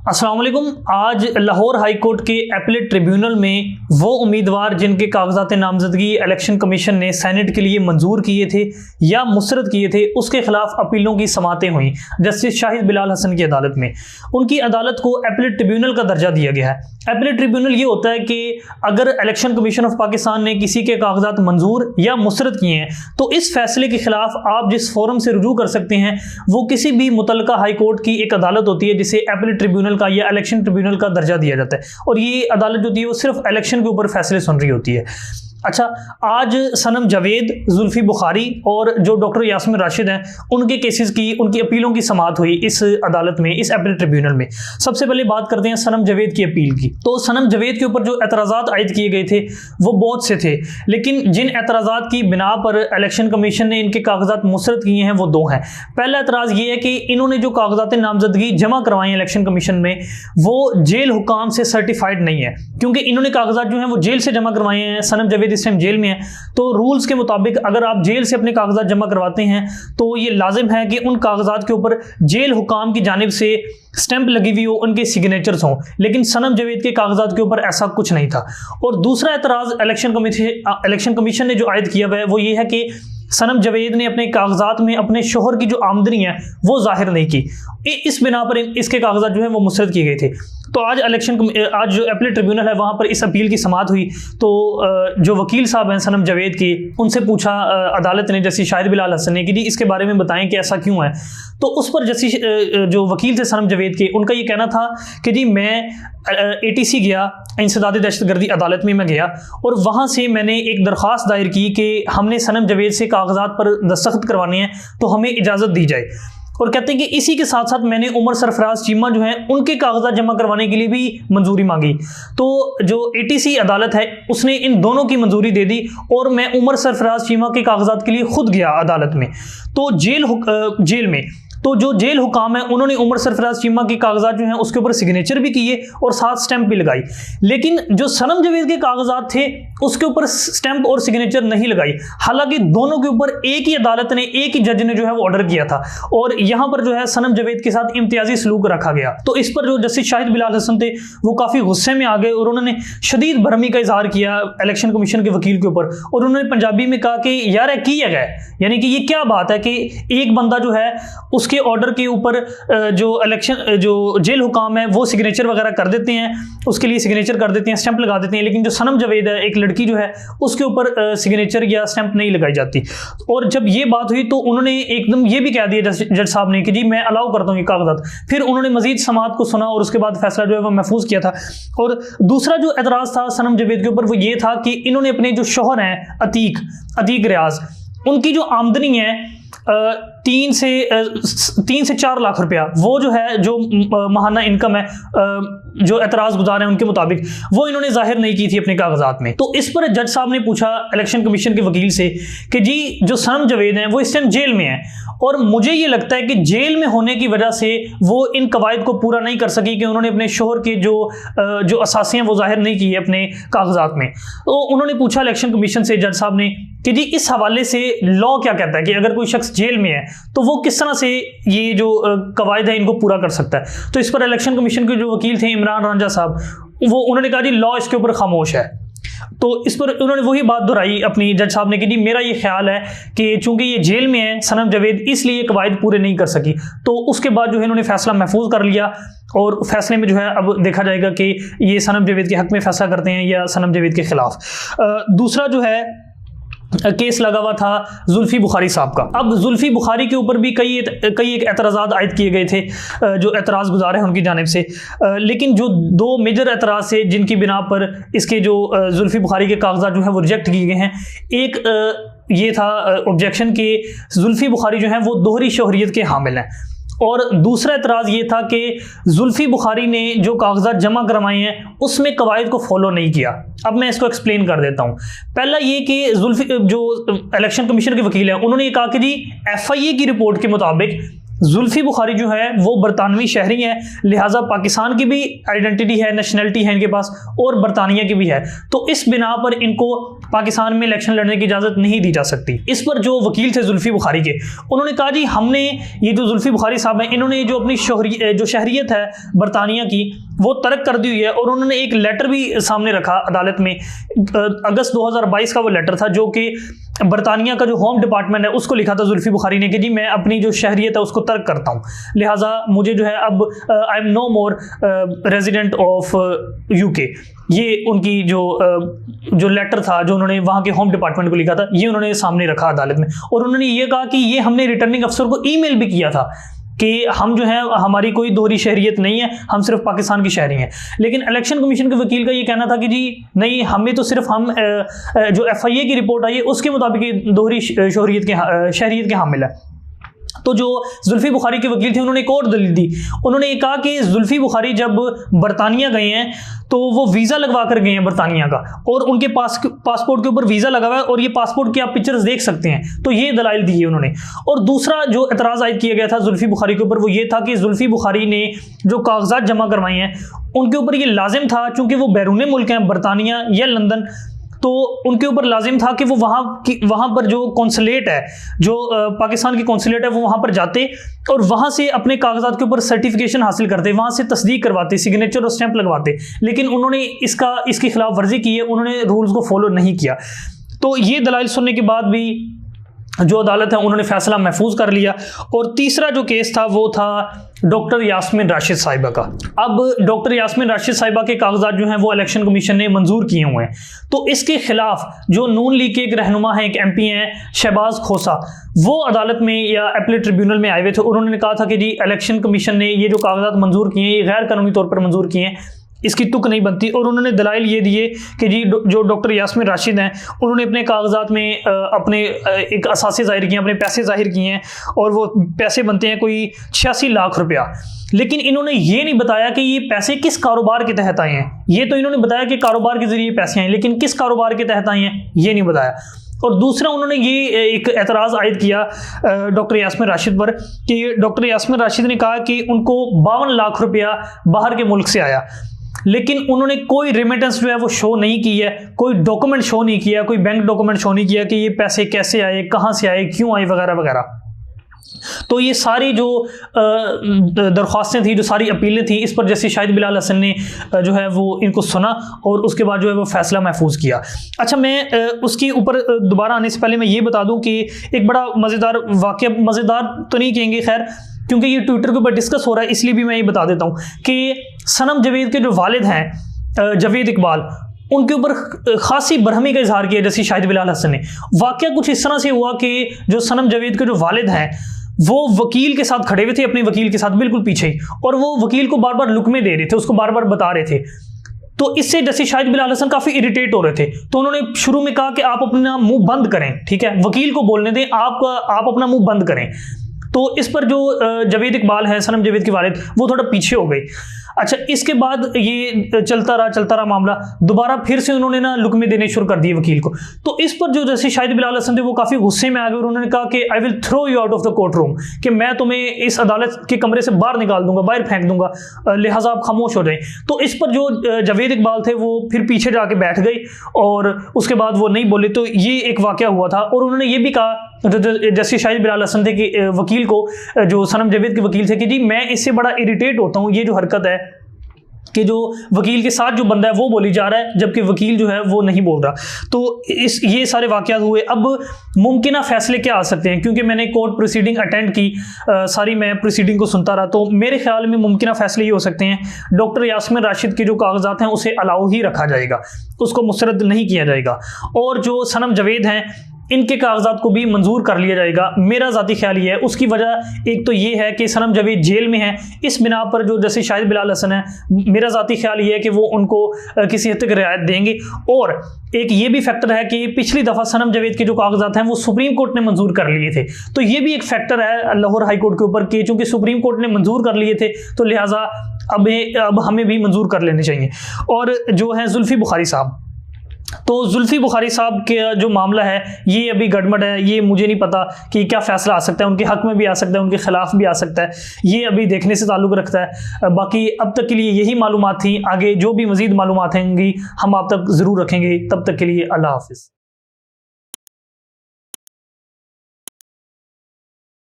अस्सलाम वालेकुम। आज लाहौर हाई कोर्ट के एपीलेट ट्रिब्यूनल में वो उम्मीदवार जिनके कागजात नामजदगी इलेक्शन कमीशन ने सेनेट के लिए मंजूर किए थे या मुस्तरद किए थे, उसके खिलाफ अपीलों की समातें हुई जस्टिस शाहिद बिलाल हसन की अदालत में। उनकी अदालत को एपीलेट ट्रिब्यूनल का दर्जा दिया गया है। एपीलेट ट्रिब्यूनल ये होता है कि अगर इलेक्शन कमीशन ऑफ पाकिस्तान ने किसी के कागजात मंजूर या मुस्तरद किए हैं तो इस फैसले के खिलाफ आप जिस फोरम से रुजू कर सकते हैं वो किसी भी मुतलका हाई कोर्ट की एक अदालत होती है जिसे एपीलेट ट्रिब्यूनल का या इलेक्शन ट्रिब्यूनल का दर्जा दिया जाता है, और ये अदालत जो होती है वो सिर्फ इलेक्शन के ऊपर फैसले सुन रही होती है। अच्छा, आज सनम जावेद, जुल्फी बुखारी और जो डॉक्टर यास्मीन राशिद हैं उनके केसेस की, उनकी अपीलों की समाअत हुई इस अदालत में, इस एपीलेट ट्रिब्यूनल में। सबसे पहले बात करते हैं सनम जावेद की अपील की। तो सनम जावेद के ऊपर जो एतराज़ात आयद किए गए थे वो बहुत से थे, लेकिन जिन एतराज़ात की बिना पर इलेक्शन कमीशन ने इनके कागजात मुस्तरद किए हैं वो दो हैं। पहला एतराज़ ये है कि इन्होंने जो कागजात नामजदगी जमा करवाए हैं इलेक्शन कमीशन में वो जेल हुकाम से सर्टिफाइड नहीं है, क्योंकि इन्होंने कागजात जो हैं वो जेल से जमा करवाए हैं। सनम जावेद इस टाइम जेल में है, तो रूल्स के मुताबिक अगर आप जेल से अपने कागजात जमा करवाते हैं तो ये लाजिम है कि उन कागजात के ऊपर जेल हुकाम की जानिब से स्टैंप लगी हुई हो, उनके सिग्नेचर्स हों, लेकिन सनम जावेद के कागजात के ऊपर ऐसा कुछ नहीं था। और दूसरा एतराज़ इलेक्शन कमीशन ने जो आयद किया हुआ है वो ये है कि सनम जावेद ने अपने कागजात में अपने शोहर की जो आमदनी है वो जाहिर नहीं की, इस बिना पर इसके कागजात जो है वो मुस्तरद किए गए थे। तो आज आज जो एपीलेट ट्रिब्यूनल है वहाँ पर इस अपील की समाअत हुई। तो जो वकील साहब हैं सनम जावेद के, उनसे पूछा अदालत ने, जस्टिस शाहिद बिलाल हसन ने, कि जी इसके बारे में बताएं कि ऐसा क्यों है। तो उस पर जस्टिस जो वकील थे सनम जावेद के, उनका ये कहना था कि जी मैं ATC गया, इंसदाद दहशतगर्दी अदालत में मैं गया और वहाँ से मैंने एक दरख्वास्त दायर की कि हमने सनम जावेद से कागजात पर दस्तखत करवाने हैं तो हमें इजाज़त दी जाए। और कहते हैं कि इसी के साथ साथ मैंने उमर सरफराज चीमा जो हैं उनके कागजात जमा करवाने के लिए भी मंजूरी मांगी। तो जो ATC अदालत है उसने इन दोनों की मंजूरी दे दी और मैं उमर सरफराज चीमा के कागजात के लिए खुद गया अदालत में। तो जेल में तो जो जेल हुकाम है उन्होंने उमर सरफराज चीमा के कागजात जो हैं उसके ऊपर सिग्नेचर भी किए और साथ स्टैंप भी लगाई, लेकिन जो सनम जावेद के कागजात थे उसके ऊपर स्टैंप और सिग्नेचर नहीं लगाई। हालांकि दोनों के ऊपर एक ही अदालत ने, एक ही जज ने जो है वो ऑर्डर किया था और यहाँ पर जो है सनम जावेद के साथ इम्तियाजी सलूक रखा गया। तो इस पर जो जस्टिस शाहिद बिलाल हसन थे वो काफ़ी गुस्से में आ गए और उन्होंने शदीद बरहमी का इजहार किया इलेक्शन कमीशन के वकील के ऊपर, और उन्होंने पंजाबी में कहा कि यार है की है, यानी कि ये क्या बात है कि एक बंदा जो है उसके ऑर्डर के ऊपर जो जेल हुकाम है वो सिग्नेचर वगैरह कर देते हैं, उसके लिए सिग्नेचर कर देते हैं, स्टैंप लगा देते हैं, लेकिन जो सनम जावेद है एक लड़की जो है उसके ऊपर सिग्नेचर या स्टैंप नहीं लगाई जाती। और जब ये बात हुई तो उन्होंने एकदम ये भी कह दिया जज साहब ने कि जी मैं अलाउ करता हूँ ये कागजात। फिर उन्होंने मजीद समाअत को सुना और उसके बाद फैसला जो है वो महफूज किया था। और दूसरा जो एतराज़ था सनम जावेद के ऊपर वो ये था कि इन्होंने अपने जो शोहर हैं अतीक रियाज, उनकी जो आमदनी है 3 से 4 लाख रुपया, वो जो है जो माहाना इनकम है जो एतराज़ गुजार है उनके मुताबिक वो इन्होंने जाहिर नहीं की थी अपने कागजात में। तो इस पर जज साहब ने पूछा इलेक्शन कमीशन के वकील से कि जी जो सनम जावेद हैं वो इस टाइम जेल में है और मुझे ये लगता है कि जेल में होने की वजह से वो इन कवायद को पूरा नहीं कर सकी कि उन्होंने अपने शोहर के जो असासे हैं वो जाहिर नहीं किए अपने कागजात में। तो उन्होंने पूछा इलेक्शन कमीशन से जज साहब ने कि जी इस हवाले से लॉ क्या कहता है कि अगर कोई शख्स जेल में है तो वो किस तरह से ये जो कवायद है इनको पूरा कर सकता है। तो इस पर इलेक्शन कमीशन के जो वकील थे इमरान रांझा साहब, वो उन्होंने कहा जी लॉ इसके ऊपर खामोश है। तो इस पर उन्होंने वही बात दोहराई अपनी जज साहब ने कि जी मेरा ये ख्याल है कि चूंकि ये जेल में है सनम जावेद इसलिए कवायद पूरे नहीं कर सकी। तो उसके बाद जो है इन्होंने फैसला महफूज कर लिया और फैसले में जो है अब देखा जाएगा कि ये सनम जावेद के हक में फैसला करते हैं या सनम जावेद के खिलाफ। दूसरा जो है केस लगा हुआ था जुल्फी बुखारी साहब का। अब जुल्फी बुखारी के ऊपर भी कई एक एतराज़ात आयद किए गए थे जो एतराज़ गुजार हैं उनकी जानिब से, लेकिन जो 2 मेजर एतराज़ से जिनकी बिना पर इसके जो जुल्फी बुखारी के कागजात जो हैं वो रिजेक्ट किए गए हैं, एक ये था ऑब्जेक्शन कि जुल्फी बुखारी जो हैं वो दोहरी शोहरियत के हामिल हैं, और दूसरा एतराज़ ये था कि जुल्फी बुखारी ने जो कागजात जमा करवाए हैं उसमें कवायद को फॉलो नहीं किया। अब मैं इसको एक्सप्लेन कर देता हूँ। पहला ये कि जुल्फी जो इलेक्शन कमीशन के वकील हैं उन्होंने ये कहा कि जी FIA की रिपोर्ट के मुताबिक जुल्फी बुखारी जो है वो बरतानवी शहरी है, लिहाजा पाकिस्तान की भी आइडेंटिटी है, नेशनलिटी है इनके पास, और बरतानिया की भी है। तो इस बिना पर इनको पाकिस्तान में इलेक्शन लड़ने की इजाज़त नहीं दी जा सकती। इस पर जो वकील थे जुल्फी बुखारी के, उन्होंने कहा जी हमने ये जो जुल्फी बुखारी साहब हैं, इन्होंने जो अपनी जो शहरियत है बरतानिया की वो तर्क कर दी हुई है, और उन्होंने एक लेटर भी सामने रखा अदालत में। अगस्त 2022 का वो लेटर था जो कि बरतानिया का जो होम डिपार्टमेंट है उसको लिखा था जुल्फी बुखारी ने कि जी मैं अपनी जो शहरियत है उसको तर्क करता हूँ, लिहाजा मुझे जो है अब I am no more resident of UK. ये उनकी जो लेटर था जो उन्होंने वहाँ के होम डिपार्टमेंट को लिखा था, ये उन्होंने सामने रखा अदालत में। और उन्होंने ये कहा कि ये हमने रिटर्निंग अफसर को ईमेल भी किया था कि हम जो है हमारी कोई दोहरी शहरियत नहीं है, हम सिर्फ पाकिस्तान की शहरी हैं। लेकिन इलेक्शन कमीशन के वकील का ये कहना था कि जी नहीं, हमें तो सिर्फ हम जो FIA की रिपोर्ट आई है उसके मुताबिक दोहरी शहरियत के हामिल है। तो जो जुल्फी बुखारी के वकील थे उन्होंने एक और दलील दी। उन्होंने ये कहा कि जुल्फी बुखारी जब बरतानिया गए हैं तो वो वीज़ा लगवा कर गए हैं बरतानिया का, और उनके पासपोर्ट के ऊपर वीज़ा लगा हुआ है, और ये पासपोर्ट की आप पिक्चर्स देख सकते हैं। तो ये दलाइल दी है उन्होंने। और दूसरा जो एतराज़ आयद किया गया था जुल्फी बुखारी के ऊपर वो ये था कि जुल्फी बुखारी ने जो कागजात जमा करवाए हैं उनके ऊपर ये लाजिम था, चूँकि वो बैरून मुल्क हैं, बरतानिया या लंदन, तो उनके ऊपर लाजिम था कि वो वहाँ पर जो कौंसलेट है, जो पाकिस्तान की कौंसलेट है, वो वहाँ पर जाते और वहाँ से अपने कागजात के ऊपर सर्टिफिकेशन हासिल करते, वहाँ से तस्दीक करवाते, सिग्नेचर और स्टैंप लगवाते। लेकिन उन्होंने इसकी खिलाफ वर्जी की है, उन्होंने रूल्स को फॉलो नहीं किया। तो ये दलाइल सुनने के बाद भी जो अदालत है उन्होंने फैसला महफूज कर लिया। और तीसरा जो केस था वो था डॉक्टर यास्मीन राशिद साहिबा का। अब डॉक्टर यास्मीन राशिद साहिबा के कागजात जो हैं वो इलेक्शन कमीशन ने मंजूर किए हुए हैं। तो इसके खिलाफ जो नून लीग के एक रहनुमा है, एक MP हैं शहबाज खोसा, वो अदालत में या एपलेट ट्रिब्यूनल में आए हुए थे। उन्होंने कहा था कि जी इलेक्शन कमीशन ने ये जो कागजात मंजूर किए हैं ये गैर कानूनी तौर पर मंजूर किए हैं, इसकी तुक नहीं बनती। और उन्होंने दलाइल ये दिए कि जी जो डॉक्टर यास्मीन राशिद हैं उन्होंने अपने कागजात में अपने एक असासे ज़ाहिर किए हैं, अपने पैसे ज़ाहिर किए हैं, और वो पैसे बनते हैं कोई 86 लाख रुपया। लेकिन इन्होंने ये नहीं बताया कि ये पैसे किस कारोबार के तहत आए हैं। ये तो इन्होंने बताया कि कारोबार के ज़रिए पैसे आए, लेकिन किस कारोबार के तहत आए हैं ये नहीं बताया। और दूसरा उन्होंने ये एक एतराज़ आयद किया डॉक्टर यास्मीन राशिद पर कि डॉक्टर यास्मीन राशिद ने कहा कि उनको 52 लाख रुपया बाहर के मुल्क से आया, लेकिन उन्होंने कोई रेमिटेंस जो है वो शो नहीं की है, कोई डॉक्यूमेंट शो नहीं किया, कोई बैंक डॉक्यूमेंट शो नहीं किया कि ये पैसे कैसे आए, कहाँ से आए, क्यों आए, वगैरह वगैरह। तो ये सारी जो दरख्वास्तें थी, जो सारी अपीलें थी, इस पर जैसे शाहिद बिलाल हसन ने जो है वो इनको सुना और उसके बाद जो है वो फैसला महफूज किया। अच्छा, मैं उसके ऊपर दोबारा आने से पहले मैं ये बता दूं कि एक बड़ा मज़ेदार वाक़या, मज़ेदार तो नहीं कहेंगे खैर, क्योंकि ये ट्विटर के ऊपर डिस्कस हो रहा है, इसलिए भी मैं ये बता देता हूँ कि सनम जावेद के जो वालिद हैं जावेद इकबाल, उनके ऊपर खासी बरहमी का इजहार किया जैसे शाहिद बिलाल हसन ने। वाक़या कुछ इस तरह से हुआ कि जो सनम जावेद के जो वालिद हैं वो वकील के साथ खड़े हुए थे, अपने वकील के साथ बिल्कुल पीछे ही, और वो वकील को बार बार लुकमे दे रहे थे, उसको बार बार बता रहे थे। तो इससे जैसे शाहिद बिलाल हसन काफ़ी इरिटेट हो रहे थे, तो उन्होंने शुरू में कहा कि आप अपना मुंह बंद करें, ठीक है, वकील को बोलने दें, आप अपना मुंह बंद करें। तो इस पर जो जावेद इकबाल है, सनम जावेद के वालिद, वो थोड़ा पीछे हो गए। अच्छा, इसके बाद ये चलता रहा मामला, दोबारा फिर से उन्होंने ना लुकमे देने शुरू कर दिए वकील को। तो इस पर जो जैसे शाहिद बिलाल हसन थे वो काफ़ी गुस्से में आ गए और उन्होंने कहा कि I will throw you out of the court room, कि मैं तुम्हें इस अदालत के कमरे से बाहर निकाल दूंगा, बाहर फेंक दूंगा, लिहाजा आप खामोश हो जाएं। तो इस पर जो जावेद इकबाल थे वो फिर पीछे जाके बैठ गए और उसके बाद वो नहीं बोले। तो ये एक वाक़या हुआ था। और उन्होंने ये भी कहा जैसे शाहिद बिलाल हसन थे कि वकील को, जो सनम जावेद के वकील थे, कि जी मैं इससे बड़ा इरिटेट होता हूँ, ये जो हरकत है कि जो वकील के साथ जो बंदा है वो बोली जा रहा है जबकि वकील जो है वो नहीं बोल रहा। तो ये सारे वाक़यात हुए। अब मुमकिन फैसले क्या आ सकते हैं, क्योंकि मैंने कोर्ट प्रोसीडिंग अटेंड की, सारी मैं प्रोसीडिंग को सुनता रहा, तो मेरे ख्याल में मुमकिन फैसले ये हो सकते हैं, डॉक्टर यास्मीन राशिद के जो कागजात हैं उसे अलाउ ही रखा जाएगा, उसको मुस्तरद नहीं किया जाएगा, और जो सनम जावेद हैं इनके कागजात को भी मंजूर कर लिया जाएगा। मेरा ज़ाती ख्याल ये है। उसकी वजह एक तो ये है कि सनम जावेद जेल में है, इस बिना पर जो जैसे शाहिद बिलाल हसन है, मेरा ज़ाती ख्याल ये है कि वो उनको किसी हद तक रियायत देंगे। और एक ये भी फैक्टर है कि पिछली दफ़ा सनम जावेद के जो कागजात हैं वो सुप्रीम कोर्ट ने मंजूर कर लिए थे, तो ये भी एक फैक्टर है लाहौर हाई कोर्ट के ऊपर कि चूँकि सुप्रीम कोर्ट ने मंजूर कर लिए थे तो लिहाजा अब हमें भी मंजूर कर लेने चाहिए। और जो है जुल्फी बुखारी साहब, तो जुल्फी बुखारी साहब का जो मामला है ये अभी गड़बड़ है, ये मुझे नहीं पता कि क्या फैसला आ सकता है, उनके हक में भी आ सकता है, उनके खिलाफ भी आ सकता है, ये अभी देखने से ताल्लुक़ रखता है। बाकी अब तक के लिए यही मालूमात थी, आगे जो भी मज़ीद मालूमात होंगी हम आप तक ज़रूर रखेंगे। तब तक के लिए अल्लाह हाफ़िज़।